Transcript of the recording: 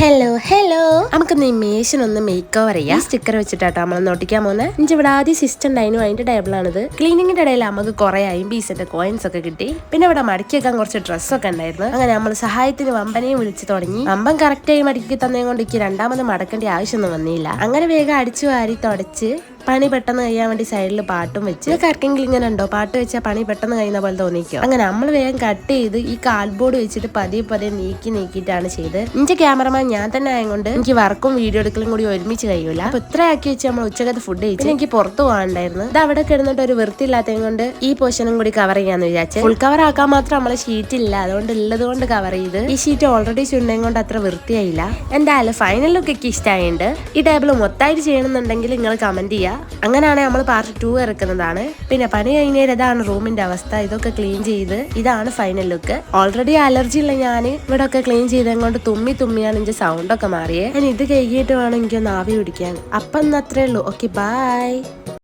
Hello നമുക്കൊന്ന് ഇമേഷൻ ഒന്ന് make over ചെയ്യാം. സ്റ്റിക്കർ വെച്ചിട്ടാട്ടോ നമ്മൾ നോട്ടിക്കാൻ പോകുന്നത്. എനിക്ക് ഇവിടെ ആദ്യം സിസ്റ്റം ഉണ്ടായിരുന്നു, അതിന്റെ ടേബിളാണിത്. ക്ലീനിങ്ങിന്റെ ഇടയിൽ നമുക്ക് കുറെ IMBs കോയിൻസ് ഒക്കെ കിട്ടി. പിന്നെ ഇവിടെ മടക്കി വെക്കാൻ കുറച്ച് ഡ്രസ്സൊക്കെ ഉണ്ടായിരുന്നു. അങ്ങനെ നമ്മൾ സഹായത്തിന് വമ്പനെയും വിളിച്ചു തുടങ്ങി. വമ്പൻ കറക്റ്റായി മടക്കി തന്നേ കൊണ്ട് എനിക്ക് രണ്ടാമത് മടക്കേണ്ട ആവശ്യമൊന്നും വന്നില്ല. അങ്ങനെ വേഗം അടിച്ചു വാരി തുടച്ച് പണി പെട്ടെന്ന് കഴിയാൻ വേണ്ടി സൈഡിൽ പാട്ടും വെച്ച്. ആർക്കെങ്കിലും ഇങ്ങനെ ഉണ്ടോ പാട്ട് വെച്ചാൽ പണി പെട്ടെന്ന് കഴിയുന്ന പോലെ തോന്നിക്കോ? അങ്ങനെ നമ്മൾ വേഗം കട്ട് ചെയ്ത് ഈ കാർഡ്ബോർഡ് വെച്ചിട്ട് പതിയെ നീക്കിയിട്ടാണ് ചെയ്ത്. എന്റെ ക്യാമറമാൻ ഞാൻ തന്നെ ആയതുകൊണ്ട് എനിക്ക് വർക്കും വീഡിയോ എടുക്കലും കൂടി ഒരുമിച്ച് കഴിയൂല. അപ്പൊ ഇത്ര ആക്കി വെച്ച് നമ്മൾ ഉച്ചക്കത്തെ ഫുഡ് കഴിച്ചു. എനിക്ക് പുറത്തു പോകാണ്ടായിരുന്നു. ഇത് അവിടെ കിടന്നിട്ട് ഒരു വൃത്തിയില്ലാത്തത് കൊണ്ട് ഈ പോർഷനും കൂടി കവർ ചെയ്യാന്ന് വിചാരിച്ചു. ഫുൾ കവർ ആക്കാൻ മാത്രം നമ്മളെ ഷീറ്റ് ഇല്ല, അതുകൊണ്ട് ഉള്ളത് കൊണ്ട് കവർ ചെയ്ത്. ഈ ഷീറ്റ് ഓൾറെഡി ചുണ്ടയും കൊണ്ട് അത്ര വൃത്തിയായില്ല. എന്തായാലും ഫൈനൽ ലുക്ക് ഒക്കെ ഇഷ്ടമായിട്ടുണ്ട്. ഈ ടേബിൾ മൊത്തമായിട്ട് ചെയ്യണമെന്നുണ്ടെങ്കിൽ നിങ്ങൾ കമന്റ് ചെയ്യുക. അങ്ങനെയാണെങ്കിൽ നമ്മൾ പാർട്ട് 2 ഇറക്കുന്നതാണ്. പിന്നെ പണി കഴിഞ്ഞാൽ ഇതാണ് റൂമിന്റെ അവസ്ഥ. ഇതൊക്കെ ക്ലീൻ ചെയ്ത് ഇതാണ് ഫൈനൽ ലുക്ക്. ഓൾറെഡി അലർജി ഉള്ള ഞാൻ ഇവിടെ ഒക്കെ ക്ലീൻ ചെയ്തതുകൊണ്ട് തുമ്മിയാണ് എന്റെ സൗണ്ട് ഒക്കെ മാറിയേ. ഞാൻ ഇത് കഴുകിയിട്ട് വേണം എനിക്കൊന്ന് ആവി പിടിക്കാൻ. അപ്പം അത്രേ ഉള്ളൂ. Okay, by.